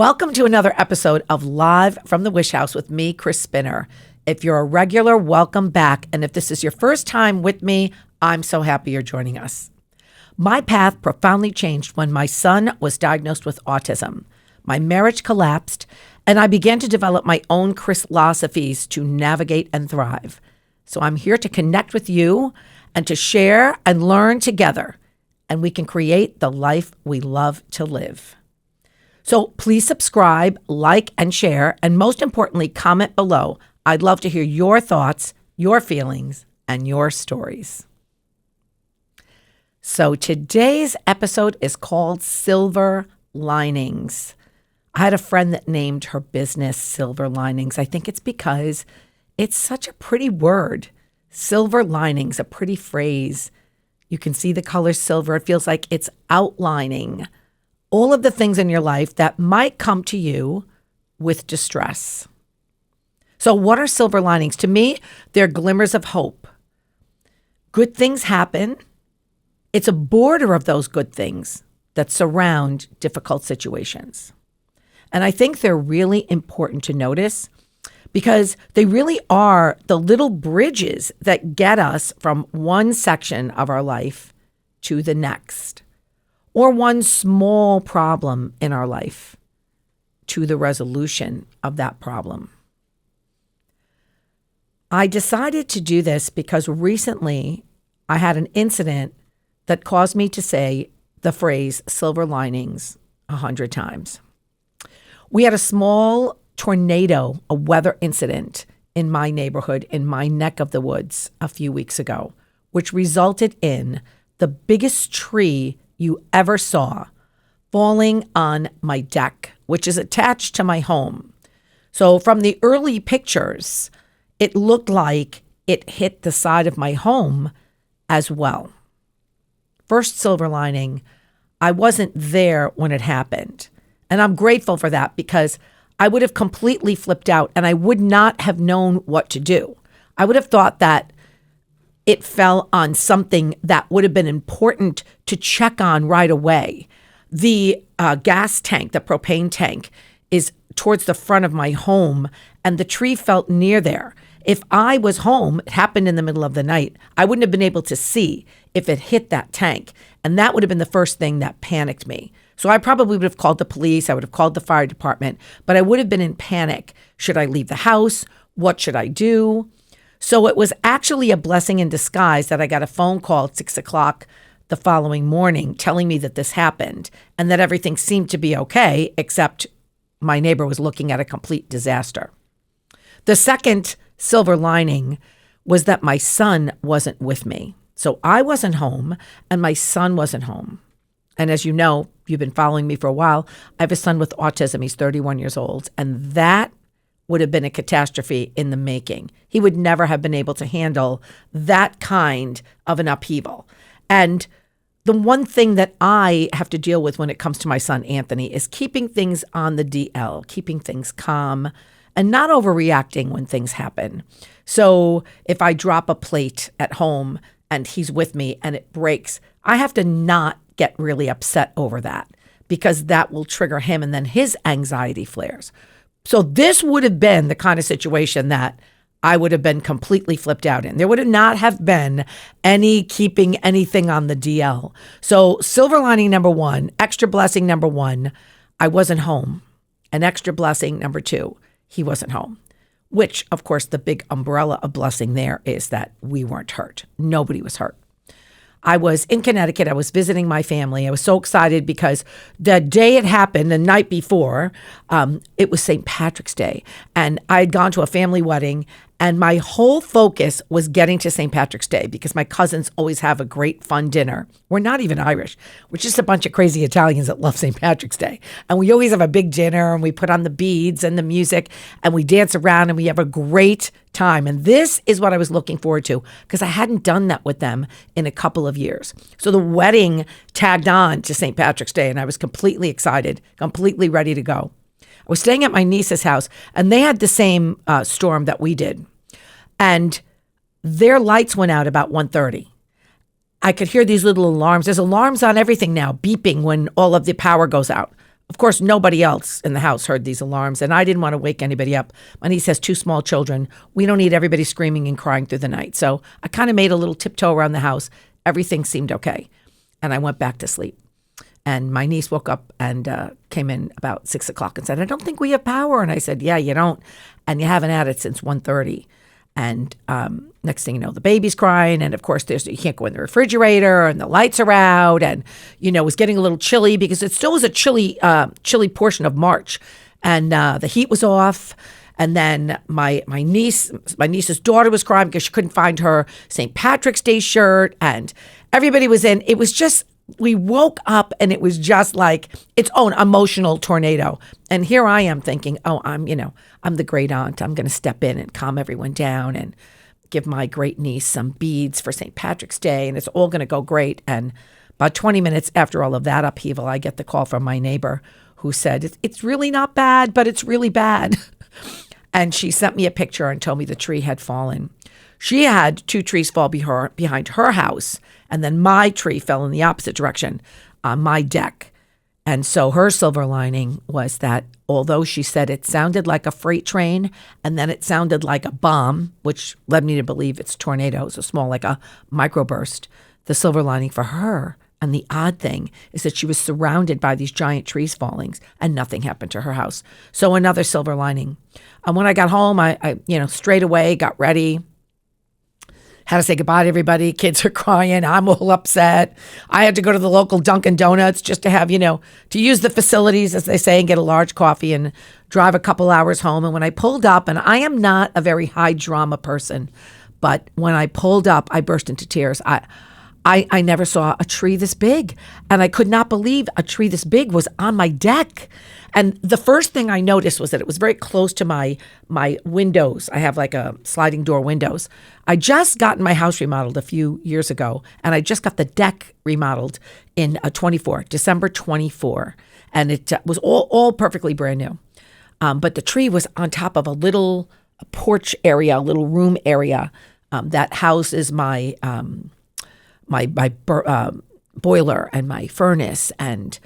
Welcome to another episode of Live from the Wish House with me, Chris Spinner. If you're a regular, welcome back. And if this is your first time with me, I'm so happy you're joining us. My path profoundly changed when my son was diagnosed with autism. My marriage collapsed, and I began to develop my own Cris-losophies to navigate and thrive. So I'm here to connect with you and to share and learn together, and we can create the life we love to live. So please subscribe, like, and share, and most importantly, comment below. I'd love to hear your thoughts, your feelings, and your stories. So today's episode is called Silver Linings. I had a friend that named her business Silver Linings. I think it's because it's such a pretty word. Silver linings, a pretty phrase. You can see the color silver. It feels like it's outlining all of the things in your life that might come to you with distress. So what are silver linings? To me, they're glimmers of hope. Good things happen. It's a border of those good things that surround difficult situations. And I think they're really important to notice because they really are the little bridges that get us from one section of our life to the next, or one small problem in our life to the resolution of that problem. I decided to do this because recently I had an incident that caused me to say the phrase silver linings 100 times. We had a small tornado, a weather incident in my neighborhood, in my neck of the woods a few weeks ago, which resulted in the biggest tree you ever saw falling on my deck, which is attached to my home. So from the early pictures, it looked like it hit the side of my home as well. First silver lining, I wasn't there when it happened. And I'm grateful for that because I would have completely flipped out and I would not have known what to do. I would have thought that it fell on something that would have been important to check on right away. The gas tank, the propane tank, is towards the front of my home, and the tree fell near there. If I was home, it happened in the middle of the night, I wouldn't have been able to see if it hit that tank. And that would have been the first thing that panicked me. So I probably would have called the police. I would have called the fire department, but I would have been in panic. Should I leave the house? What should I do? So it was actually a blessing in disguise that I got a phone call at 6 o'clock the following morning telling me that this happened and that everything seemed to be okay, except my neighbor was looking at a complete disaster. The second silver lining was that my son wasn't with me. So I wasn't home and my son wasn't home. And as you know, you've been following me for a while, I have a son with autism. He's 31 years old. And that would have been a catastrophe in the making. He would never have been able to handle that kind of an upheaval. And the one thing that I have to deal with when it comes to my son, Anthony, is keeping things on the DL, keeping things calm and not overreacting when things happen. So if I drop a plate at home and he's with me and it breaks, I have to not get really upset over that because that will trigger him and then his anxiety flares. So this would have been the kind of situation that I would have been completely flipped out in. There would have not have been any keeping anything on the DL. So silver lining number one, extra blessing number one, I wasn't home. And extra blessing number two, he wasn't home. Which, of course, the big umbrella of blessing there is that we weren't hurt. Nobody was hurt. I was in Connecticut. I was visiting my family. I was so excited because the day it happened, the night before, it was St. Patrick's Day. And I had gone to a family wedding, and my whole focus was getting to St. Patrick's Day because my cousins always have a great, fun dinner. We're not even Irish. We're just a bunch of crazy Italians that love St. Patrick's Day. And we always have a big dinner, and we put on the beads and the music, and we dance around, and we have a great time. And this is what I was looking forward to because I hadn't done that with them in a couple of years. So the wedding tagged on to St. Patrick's Day, and I was completely excited, completely ready to go. I was staying at my niece's house, and they had the same storm that we did. And their lights went out about 1:30. I could hear these little alarms. There's alarms on everything now, beeping when all of the power goes out. Of course, nobody else in the house heard these alarms, and I didn't want to wake anybody up. My niece has 2 small children. We don't need everybody screaming and crying through the night. So I kind of made a little tiptoe around the house. Everything seemed okay. And I went back to sleep. And my niece woke up and came in about 6 o'clock and said, I don't think we have power. And I said, yeah, you don't. And you haven't had it since 1:30. And next thing you know, the baby's crying. And of course, you can't go in the refrigerator and the lights are out. And, it was getting a little chilly because it still was a chilly portion of March. And the heat was off. And then my niece's daughter was crying because she couldn't find her St. Patrick's Day shirt. And everybody was in. It was just, we woke up and it was just like its own emotional tornado. And here I am thinking, I'm the great aunt. I'm going to step in and calm everyone down and give my great niece some beads for St. Patrick's Day. And it's all going to go great. And about 20 minutes after all of that upheaval, I get the call from my neighbor who said, it's really not bad, but it's really bad. And she sent me a picture and told me the tree had fallen. She had 2 trees fall behind her house, and then my tree fell in the opposite direction on my deck. And so her silver lining was that although she said it sounded like a freight train and then it sounded like a bomb, which led me to believe it's tornadoes, so small like a microburst, the silver lining for her and the odd thing is that she was surrounded by these giant trees falling and nothing happened to her house. So another silver lining. And when I got home, I straight away got ready. Had to say goodbye to everybody. Kids are crying. I'm all upset. I had to go to the local Dunkin' Donuts just to have, to use the facilities, as they say, and get a large coffee and drive a couple hours home. And when I pulled up, and I am not a very high drama person, but when I pulled up, I burst into tears. I never saw a tree this big, and I could not believe a tree this big was on my deck. And the first thing I noticed was that it was very close to my windows. I have like a sliding door windows. I just gotten my house remodeled a few years ago, and I just got the deck remodeled in December 24, and it was all perfectly brand new. But the tree was on top of a little porch area, a little room area that houses my boiler and my furnace. And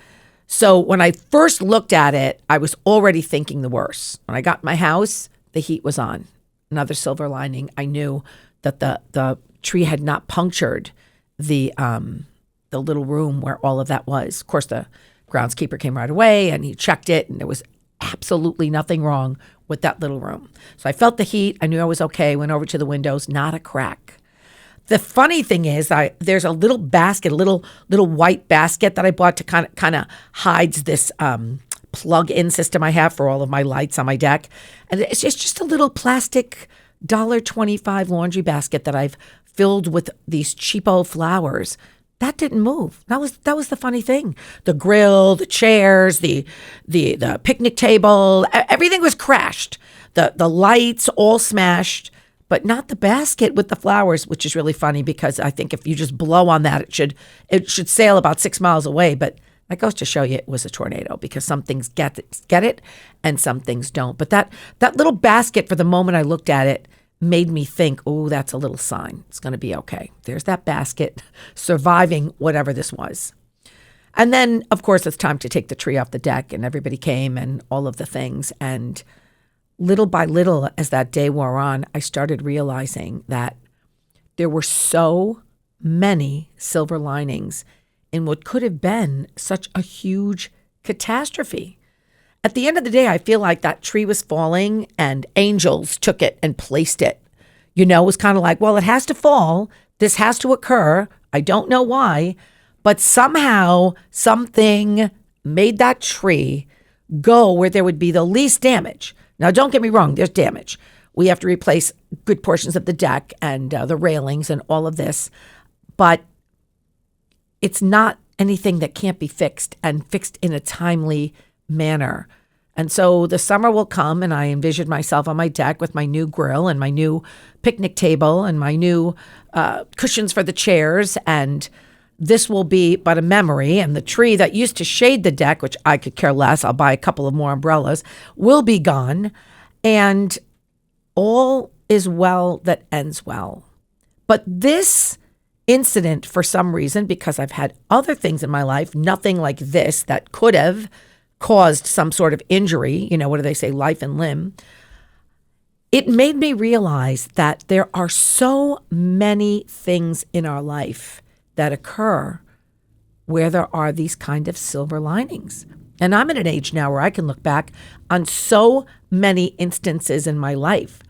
so when I first looked at it, I was already thinking the worst. When I got my house, the heat was on. Another silver lining, I knew that the tree had not punctured the little room where all of that was. Of course, the groundskeeper came right away and he checked it, and there was absolutely nothing wrong with that little room. So I felt the heat. I knew I was okay. Went over to the windows, not a crack. The funny thing is, there's a little basket, a little white basket that I bought to kind of hides this plug-in system I have for all of my lights on my deck, and it's just a little plastic $1.25 laundry basket that I've filled with these cheapo flowers. That didn't move. That was the funny thing. The grill, the chairs, the picnic table, everything was crashed. The lights all smashed. But not the basket with the flowers, which is really funny because I think if you just blow on that, it should sail about 6 miles away. But that goes to show you it was a tornado because some things get it and some things don't. But that little basket, for the moment I looked at it, made me think, oh, that's a little sign. It's going to be okay. There's that basket surviving whatever this was. And then, of course, it's time to take the tree off the deck, and everybody came and all of the things. And little by little, as that day wore on, I started realizing that there were so many silver linings in what could have been such a huge catastrophe. At the end of the day, I feel like that tree was falling and angels took it and placed it. It was kind of like, well, it has to fall. This has to occur. I don't know why, but somehow something made that tree go where there would be the least damage. Now, don't get me wrong, there's damage. We have to replace good portions of the deck and the railings and all of this, but it's not anything that can't be fixed and fixed in a timely manner. And so the summer will come, and I envisioned myself on my deck with my new grill and my new picnic table and my new cushions for the chairs, and this will be but a memory, and the tree that used to shade the deck, which I could care less, I'll buy a couple of more umbrellas, will be gone, and all is well that ends well. But this incident, for some reason, because I've had other things in my life, nothing like this that could have caused some sort of injury, what do they say, life and limb, it made me realize that there are so many things in our life that occur where there are these kind of silver linings. And I'm at an age now where I can look back on so many instances in my life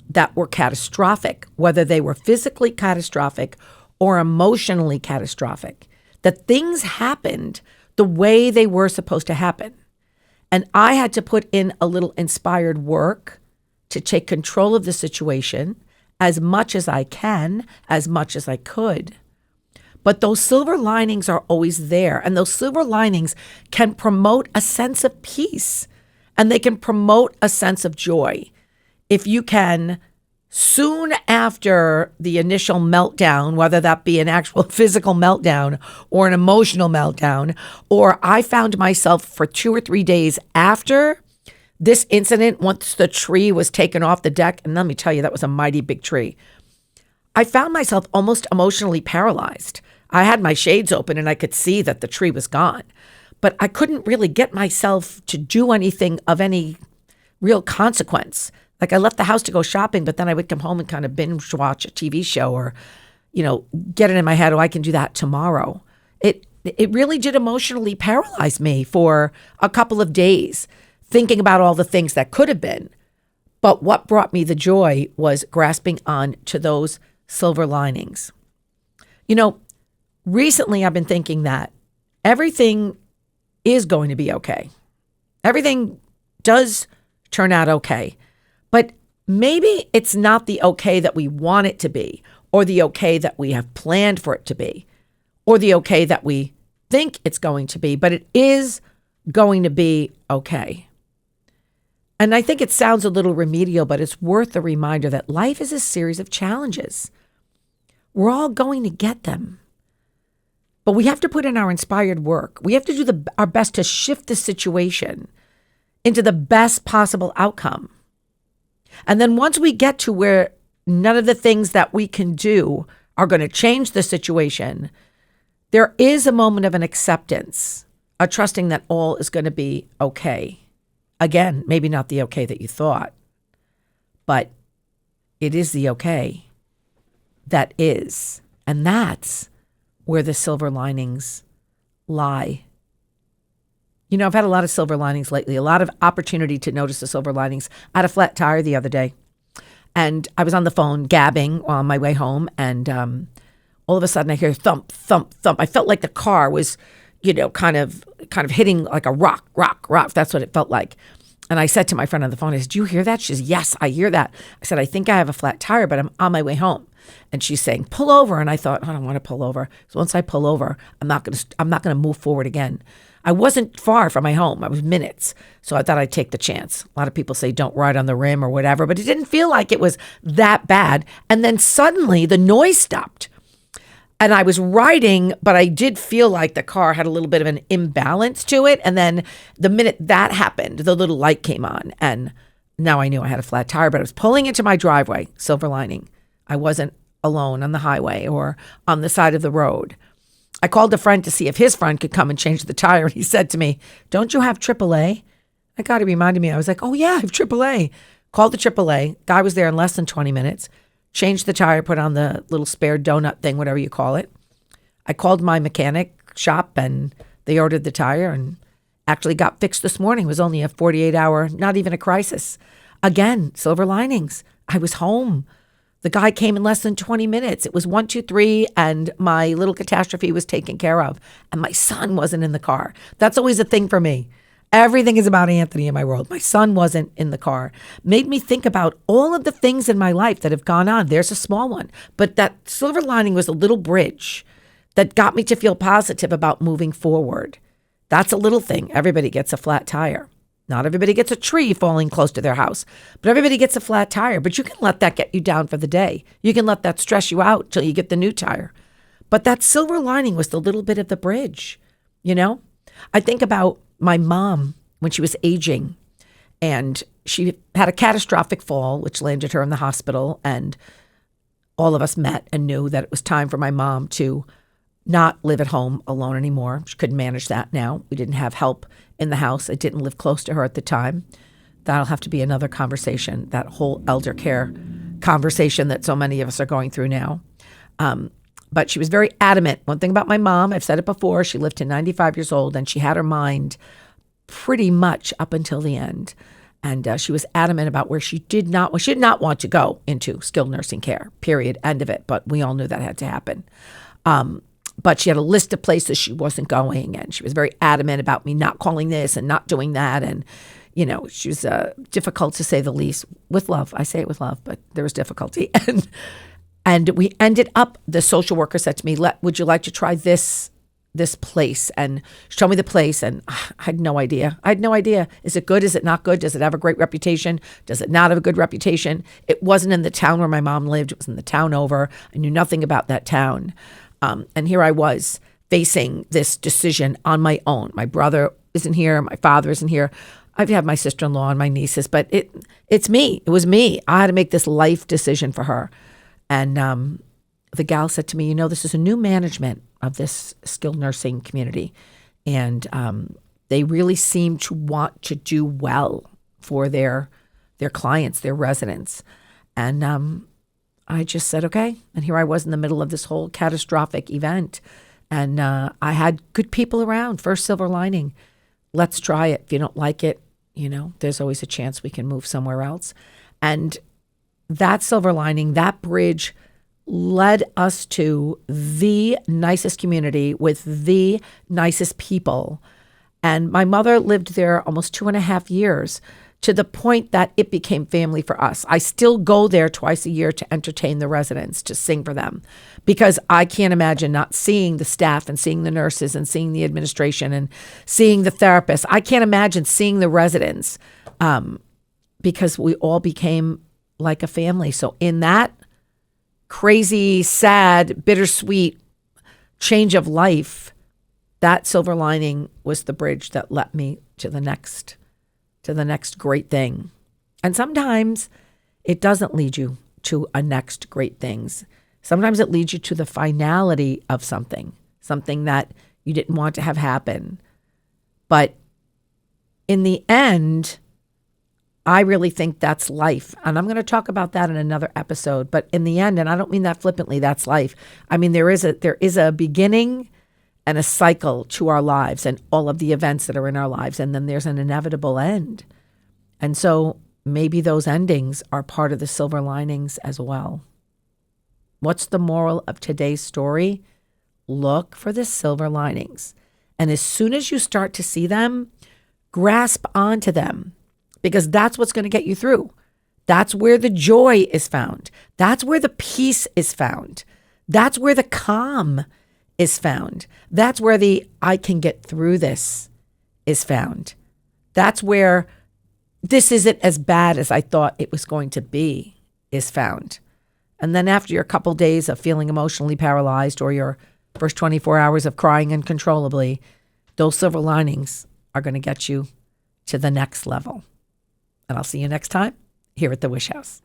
that were catastrophic, whether they were physically catastrophic or emotionally catastrophic, that things happened the way they were supposed to happen. And I had to put in a little inspired work to take control of the situation as much as I can, as much as I could. But those silver linings are always there. And those silver linings can promote a sense of peace, and they can promote a sense of joy. If you can, soon after the initial meltdown, whether that be an actual physical meltdown or an emotional meltdown, or I found myself for 2 or 3 days after this incident, once the tree was taken off the deck, and let me tell you, that was a mighty big tree, I found myself almost emotionally paralyzed. I had my shades open and I could see that the tree was gone, but I couldn't really get myself to do anything of any real consequence. Like I left the house to go shopping, but then I would come home and kind of binge watch a TV show or, get it in my head, oh, I can do that tomorrow. It really did emotionally paralyze me for a couple of days, thinking about all the things that could have been. But what brought me the joy was grasping on to those silver linings. Recently I've been thinking that everything is going to be okay. Everything does turn out okay. But maybe it's not the okay that we want it to be, or the okay that we have planned for it to be, or the okay that we think it's going to be, but it is going to be okay. And I think it sounds a little remedial, but it's worth a reminder that life is a series of challenges. We're all going to get them. But we have to put in our inspired work. We have to do our best to shift the situation into the best possible outcome. And then once we get to where none of the things that we can do are going to change the situation, there is a moment of an acceptance, a trusting that all is going to be okay. Again, maybe not the okay that you thought, but it is the okay that is. And that's where the silver linings lie. I've had a lot of silver linings lately, a lot of opportunity to notice the silver linings. I had a flat tire the other day, and I was on the phone gabbing on my way home, and all of a sudden I hear thump, thump, thump. I felt like the car was, kind of hitting like a rock. That's what it felt like. And I said to my friend on the phone, I said, "Do you hear that?" She says, "Yes, I hear that." I said, "I think I have a flat tire, but I'm on my way home." And she's saying, "Pull over." And I thought, I don't want to pull over. So once I pull over, I'm not going to move forward again. I wasn't far from my home. I was minutes. So I thought I'd take the chance. A lot of people say don't ride on the rim or whatever, but it didn't feel like it was that bad. And then suddenly the noise stopped. And I was riding, but I did feel like the car had a little bit of an imbalance to it. And then the minute that happened, the little light came on. And now I knew I had a flat tire, but I was pulling into my driveway, silver lining. I wasn't alone on the highway or on the side of the road. I called a friend to see if his friend could come and change the tire. And he said to me, "Don't you have AAA?" That guy reminded me. I was like, "Oh yeah, I have AAA." Called the AAA. Guy was there in less than 20 minutes. Changed the tire, put on the little spare donut thing, whatever you call it. I called my mechanic shop and they ordered the tire and actually got fixed this morning. It was only a 48-hour, not even a crisis. Again, silver linings. I was home. The guy came in less than 20 minutes. It was 1, 2, 3, and my little catastrophe was taken care of. And my son wasn't in the car. That's always a thing for me. Everything is about Anthony in my world. My son wasn't in the car. Made me think about all of the things in my life that have gone on. There's a small one. But that silver lining was a little bridge that got me to feel positive about moving forward. That's a little thing. Everybody gets a flat tire. Not everybody gets a tree falling close to their house, but everybody gets a flat tire. But you can let that get you down for the day. You can let that stress you out till you get the new tire. But that silver lining was the little bit of the bridge, I think about my mom when she was aging, and she had a catastrophic fall, which landed her in the hospital. And all of us met and knew that it was time for my mom to not live at home alone anymore. She couldn't manage that now. We didn't have help in the house. I didn't live close to her at the time. That'll have to be another conversation, that whole elder care conversation that so many of us are going through now. But she was very adamant. One thing about my mom, I've said it before, she lived to 95 years old and she had her mind pretty much up until the end. And she was adamant about where she did not want to go into skilled nursing care, period, end of it. But we all knew that had to happen. But she had a list of places she wasn't going. And she was very adamant about me not calling this and not doing that. And, you know, she was difficult to say the least, with love. I say it with love, but there was difficulty. And we ended up, the social worker said to me, would you like to try this place? And show me the place. And I had no idea. Is it good? Is it not good? Does it have a great reputation? Does it not have a good reputation? It wasn't in the town where my mom lived. It was in the town over. I knew nothing about that town. And here I was facing this decision on my own. My brother isn't here. My father isn't here. I've had my sister-in-law and my nieces, but it's me. It was me. I had to make this life decision for her. And the gal said to me, you know, this is a new management of this skilled nursing community. And they really seem to want to do well for their clients, their residents. And I just said, okay. And here I was in the middle of this whole catastrophic event. And I had good people around. First silver lining. Let's try it. If you don't like it, you know, there's always a chance we can move somewhere else. And that silver lining, that bridge led us to the nicest community with the nicest people. And my mother lived there almost 2.5 years, to the point that it became family for us. I still go there twice a year to entertain the residents, to sing for them, because I can't imagine not seeing the staff and seeing the nurses and seeing the administration and seeing the therapists. I can't imagine seeing the residents, because we all became like a family. So in that crazy, sad, bittersweet change of life, that silver lining was the bridge that led me to the next great thing. And sometimes it doesn't lead you to a next great things. Sometimes it leads you to the finality of something that you didn't want to have happen. But in the end, I really think that's life. And I'm going to talk about that in another episode. But in the end, and I don't mean that flippantly, that's life. I mean, there is a beginning and a cycle to our lives and all of the events that are in our lives. And then there's an inevitable end. And so maybe those endings are part of the silver linings as well. What's the moral of today's story? Look for the silver linings. And as soon as you start to see them, grasp onto them, because that's what's going to get you through. That's where the joy is found. That's where the peace is found. That's where the calm is found. That's where the I can get through this is found. That's where this isn't as bad as I thought it was going to be is found. And then after your couple days of feeling emotionally paralyzed, or your first 24 hours of crying uncontrollably, those silver linings are going to get you to the next level. And I'll see you next time here at the Wish House.